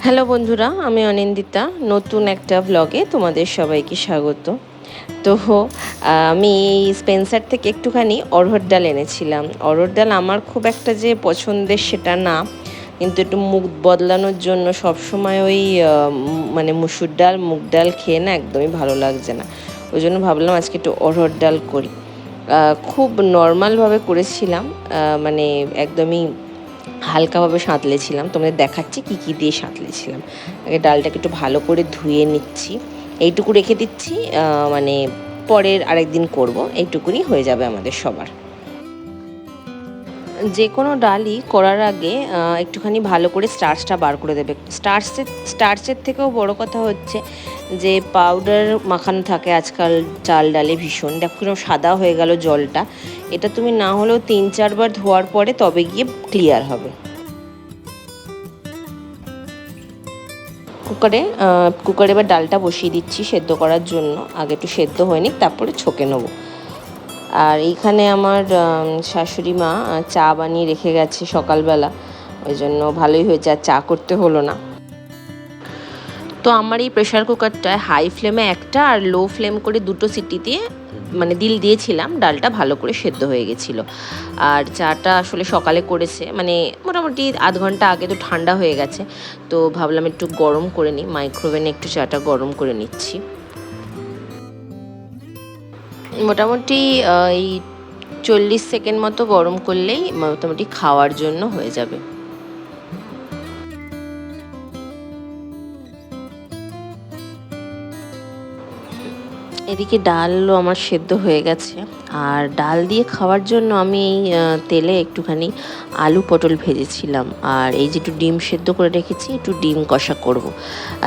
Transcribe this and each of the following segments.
Hello বন্ধুরা, আমি অনিন্দিতা। নতুন একটা ব্লগে তোমাদের সবাইকে স্বাগত। তো আমি স্পেন্সার থেকে একটুখানি অড়হর ডাল এনেছিলাম। অড়হর ডাল আমার খুব একটা যে পছন্দের সেটা না, কিন্তু একটু মুখ বদলানোর জন্য সবসময় ওই মানে মুসুর ডাল মুগ ডাল খেয়ে না একদমই ভালো লাগছে না। ওই জন্য ভাবলাম আজকে একটু অড়হর ডাল করি। খুব নর্মালভাবে করেছিলাম, মানে একদমই হালকাভাবে সাঁতলেছিলাম। তোমাদের দেখাচ্ছি কি কি দিয়ে সাঁতলেছিলাম। আগে ডালটাকে একটু ভালো করে ধুয়ে নিচ্ছি, এইটুকু রেখে দিচ্ছি, মানে পরের আরেকদিন করব, এইটুকুনি হয়ে যাবে আমাদের সবার। যে কোনো ডালই করার আগে একটুখানি ভালো করে স্টার্চটা বার করে দেবে। স্টার্চের থেকেও বড় কথা হচ্ছে যে পাউডার মাখানো থাকে আজকাল চাল ডালে ভীষণ। দেখো কিরকম সাদা হয়ে গেল জলটা। এটা তুমি না হলেও 3-4 বার ধোয়ার পরে তবে গিয়ে ক্লিয়ার হবে। কুকারে এবার ডালটা বসিয়ে দিচ্ছি সেদ্ধ করার জন্য। আগে একটু সেদ্ধ হয়নি, তারপরে ছকে নেবো। আর এইখানে আমার শাশুড়ি মা চা বানিয়ে রেখে গেছে সকালবেলা, ওই জন্য ভালোই হয়েছে, আর চা করতে হলো না। তো আমার এই প্রেশার কুকারটায় হাই ফ্লেমে একটা আর লো ফ্লেম করে দুটো সিটি দিয়ে মানে দিয়েছিলাম, ডালটা ভালো করে সেদ্ধ হয়ে গেছিলো। আর চাটা আসলে সকালে করেছে, মানে মোটামুটি আধ ঘন্টা আগে, তো ঠান্ডা হয়ে গেছে। তো ভাবলাম একটু গরম করে নিই, মাইক্রোওভেনে একটু চাটা গরম করে নিচ্ছি। মোটামুটি এই 40 সেকেন্ড মতো গরম করলেই মোটামুটি খাওয়ার জন্য হয়ে যাবে। এদিকে ডালও আমার সেদ্ধ হয়ে গেছে। আর ডাল দিয়ে খাওয়ার জন্য আমি এই তেলে একটুখানি আলু পটল ভেজেছিলাম। আর এই যে একটু ডিম সেদ্ধ করে রেখেছি, একটু ডিম কষা করব।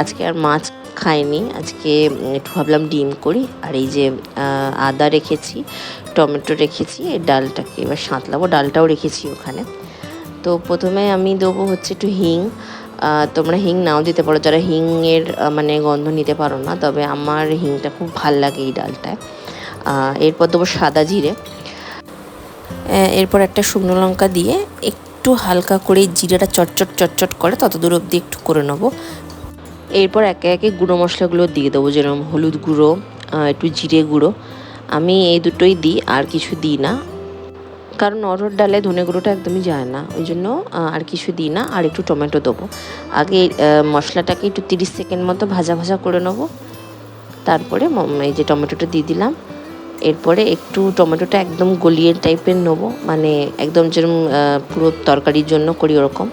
আজকে আর মাছ খাইনি, আজকে একটু ভাবলাম ডিম করি। আর এই যে আদা রেখেছি, টমেটো রেখেছি, এই ডালটাকে এবার সাঁতলাবো। ডালটাও রেখেছি ওখানে। তো প্রথমে আমি দেবো হচ্ছে একটু হিং। তোমরা হিং নাও দিতে পারো যারা হিংয়ের মানে গন্ধ নিতে পারো না, তবে আমার হিংটা খুব ভাল লাগে এই ডালটায়। এরপর দেবো সাদা জিরে। এরপর একটা শুকনো লঙ্কা দিয়ে একটু হালকা করে জিরেটা চটচট চটচট করে তত দূর অবধি একটু করে নেবো। এরপর একে একে গুঁড়ো মশলাগুলো দিয়ে দেবো, যেরকম হলুদ গুঁড়ো, একটু জিরে গুঁড়ো। আমি এই দুটোই দিই, আর কিছু দিই না, কারণ অরহর ডালে ধনে গুঁড়োটা একদমই যায় না, ওই জন্য আর কিছু দিই না। আর একটু টমেটো দেবো। আগে মশলাটাকে একটু 30 সেকেন্ড মতো ভাজা ভাজা করে নেবো। তারপরে এই যে টমেটোটা দিয়ে দিলাম। এরপরে একটু টমেটোটা একদম গলিয়ে টাইপের নেবো, মানে একদম যেরকম পুরো তরকারির জন্য করি ওরকম।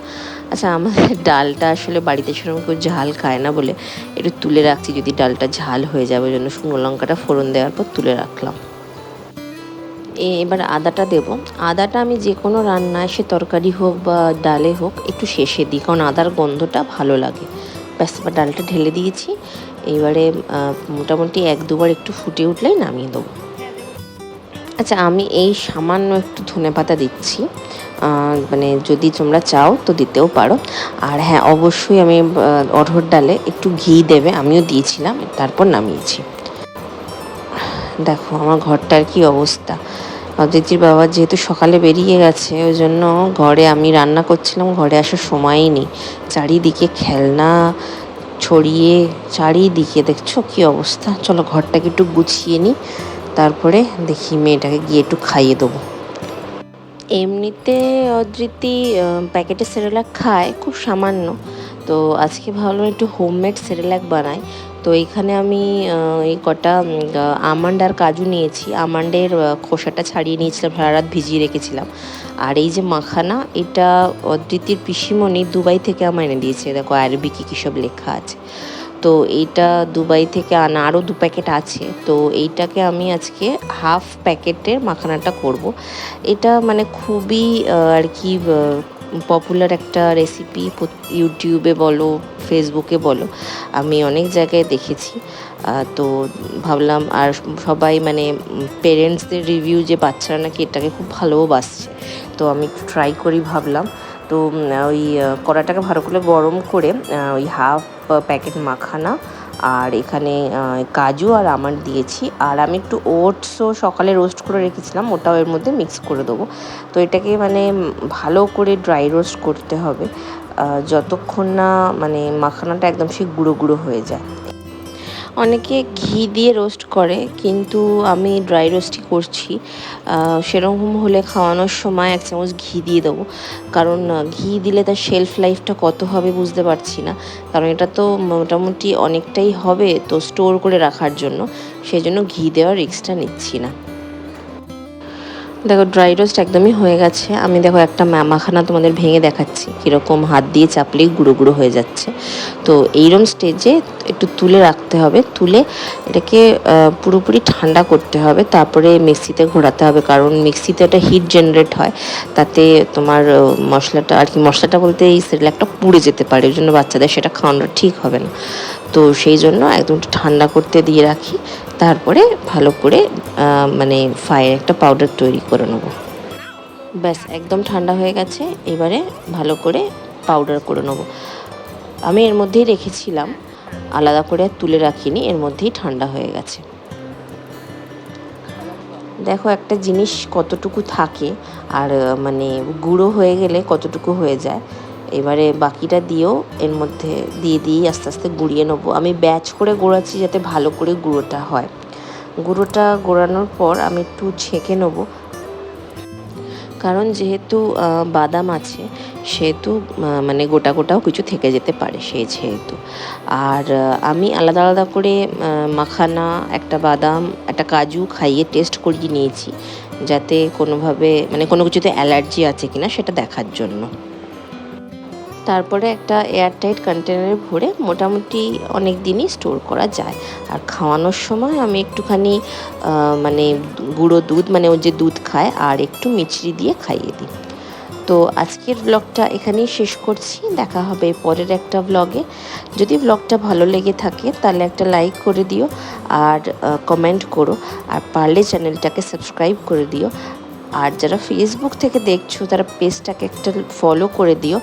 আচ্ছা, আমাদের ডালটা আসলে বাড়িতে সেরকম কেউ ঝাল খায় না বলে একটু তুলে রাখছি, যদি ডালটা ঝাল হয়ে যাবে, ওই জন্য শুকনো লঙ্কাটা ফোড়ন দেওয়ার পর তুলে রাখলাম। এবার আদাটা দেব। আদাটা আমি যে কোনো রান্নায়, সে তরকারি হোক বা ডালে হোক, একটু শেষে দিই, কারণ আদার গন্ধটা ভালো লাগে। ব্যাস, এবার ডালটা ঢেলে দিয়েছি। এবারে মোটামুটি 1-2 বার একটু ফুটে উঠলেই নামিয়ে দেবো। আচ্ছা, আমি এই সামান্য একটু ধনেপাতা দিচ্ছি, মানে যদি তোমরা চাও তো দিতেও পারো। আর হ্যাঁ, অবশ্যই আমি অড়হর ডালে একটু ঘি দেবে, আমিও দিয়েছিলাম, তারপর নামিয়েছি। দেখো আমার ঘরটার কি অবস্থা। অদিতির বাবা যেহেতু সকালে বেরিয়ে গেছে, ওই জন্য ঘরে আমি রান্না করছিলাম, ঘরে আসার সময়ই নেই। চারিদিকে খেলনা ছড়িয়ে, চারিদিকে দেখছো কি অবস্থা। চলো ঘরটাকে একটু গুছিয়ে নিই, তারপরে দেখি মেয়েটাকে গিয়ে একটু খাইয়ে দেবো। এমনিতে অদ্রিতি প্যাকেটের সেরেলাক খায় খুব সামান্য। তো আজকে ভাবলাম একটু হোমমেড সেরেলাক বানাই। তো এইখানে আমি এই কটা আমন্ড আর কাজু নিয়েছি। আমন্ডের খোসাটা ছাড়িয়ে নিয়েছিলাম, সারা রাত ভিজিয়ে রেখেছিলাম। আর এই যে মাখানা, এটা অদ্রিতির পিসিমণি দুবাই থেকে আমার এনে দিয়েছে। দেখো আরবিকে কী সব লেখা আছে। তো এইটা দুবাই থেকে আনা, আরও 2 প্যাকেট আছে। তো এইটাকে আমি আজকে হাফ প্যাকেটের মাখানাটা করব। এটা মানে খুবই আর কি পপুলার একটা রেসিপি, ইউটিউবে বলো ফেসবুকে বলো, আমি অনেক জায়গায় দেখেছি। তো ভাবলাম, আর সবাই মানে পেরেন্টসদের রিভিউ যে বাচ্চারা নাকি এটাকে খুব ভালোবাসছে, তো আমি একটু ট্রাই করি ভাবলাম। তো ওই কড়াটাকে ভালো করে গরম করে ওই হাফ প্যাকেট মাখানা আর এখানে কাজু আর আমন্ড দিয়েছি। আর আমি একটু ওটসও সকালে রোস্ট করে রেখেছিলাম, ওটাও এর মধ্যে মিক্স করে দেবো। তো এটাকে মানে ভালো করে ড্রাই রোস্ট করতে হবে যতক্ষণ না মানে মাখানাটা একদম সেই গুঁড়ো গুঁড়ো হয়ে যায়। অনেকে ঘি দিয়ে রোস্ট করে, কিন্তু আমি ড্রাই রোস্টই করছি। সেরকম হলে খাওয়ানোর সময় 1 চামচ ঘি দিয়ে দেবো, কারণ ঘি দিলে তার শেলফ লাইফটা কত হবে বুঝতে পারছি না, কারণ এটা তো মোটামুটি অনেকটাই হবে তো স্টোর করে রাখার জন্য, সেই জন্য ঘি দেওয়ার রিস্কটা নিচ্ছি না। দেখো ড্রাই রোস্ট একদমই হয়ে গেছে। আমি দেখো একটা মাখানা তোমাদের ভেঙে দেখাচ্ছি, কীরকম হাত দিয়ে চাপলেই গুঁড়ো গুঁড়ো হয়ে যাচ্ছে। তো এইরকম স্টেজে একটু তুলে রাখতে হবে, তুলে এটাকে পুরোপুরি ঠান্ডা করতে হবে, তারপরে মিক্সিতে ঘোরাতে হবে, কারণ মিক্সিতে একটা হিট জেনারেট হয়, তাতে তোমার মশলাটা আর কি, মশলাটা বলতে এই সেরেলাকটা পুড়ে যেতে পারে, ওই জন্য বাচ্চাদের সেটা খাওয়ানো ঠিক হবে না। তো সেই জন্য একদম ঠান্ডা করতে দিয়ে রাখি, তারপরে ভালো করে মানে ফাইন একটা পাউডার তৈরি করে নেব। ব্যাস একদম ঠান্ডা হয়ে গেছে, এবারে ভালো করে পাউডার করে নেব। আমি এর মধ্যেই রেখেছিলাম, আলাদা করে আর তুলে রাখিনি, এর মধ্যেই ঠান্ডা হয়ে গেছে। দেখো একটা জিনিস কতটুকু থাকে আর মানে গুঁড়ো হয়ে গেলে কতটুকু হয়ে যায়। এবারে বাকিটা দিয়েও এর মধ্যে দিয়ে আস্তে আস্তে গুঁড়িয়ে নেবো। আমি ব্যাচ করে গোড়াচ্ছি যাতে ভালো করে গুঁড়োটা হয়। গুঁড়োটা গোড়ানোর পর আমি একটু ছেঁকে নেবো, কারণ যেহেতু বাদাম আছে সেহেতু মানে গোটা গোটাও কিছু থেকে যেতে পারে সেই যেহেতু। আর আমি আলাদা আলাদা করে মাখানা, একটা বাদাম, একটা কাজু খাইয়ে টেস্ট করিয়ে নিয়েছি, যাতে কোনোভাবে মানে কোনো কিছুতে অ্যালার্জি আছে কিনা সেটা দেখার জন্য। তারপরে একটা এয়ারটাইট কন্টেনারে ভরে মোটামুটি অনেক দিনই স্টোর করা যায়। আর খাওয়ানোর সময় আমি একটুখানি মানে গুঁড়ো দুধ, মানে ও যে দুধ খায়, আর একটু মিছরি দিয়ে খাইয়ে দিই। তো আজকের ব্লগটা এখানেই শেষ করছি, দেখা হবে পরের একটা ব্লগে। যদি ব্লগটা ভালো লেগে থাকে তাহলে একটা লাইক করে দিও আর কমেন্ট করো, আর পারলে চ্যানেলটাকে সাবস্ক্রাইব করে দিও। আর যারা ফেসবুক থেকে দেখছো তারা পেজটাকে একটা ফলো করে দিও,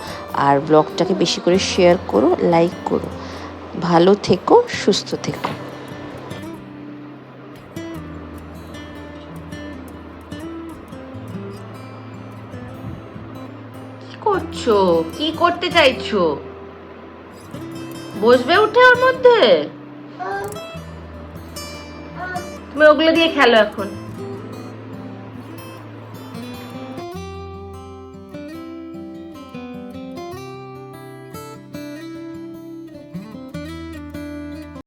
আর ব্লগটাকে বেশি করে শেয়ার করো, লাইক করো। ভালো থেকো, সুস্থ থেকো। কি করছো? কি করতে চাইছো? বসবে উঠে ওর মধ্যে? তুমি ওগুলো দিয়ে খেলো এখন।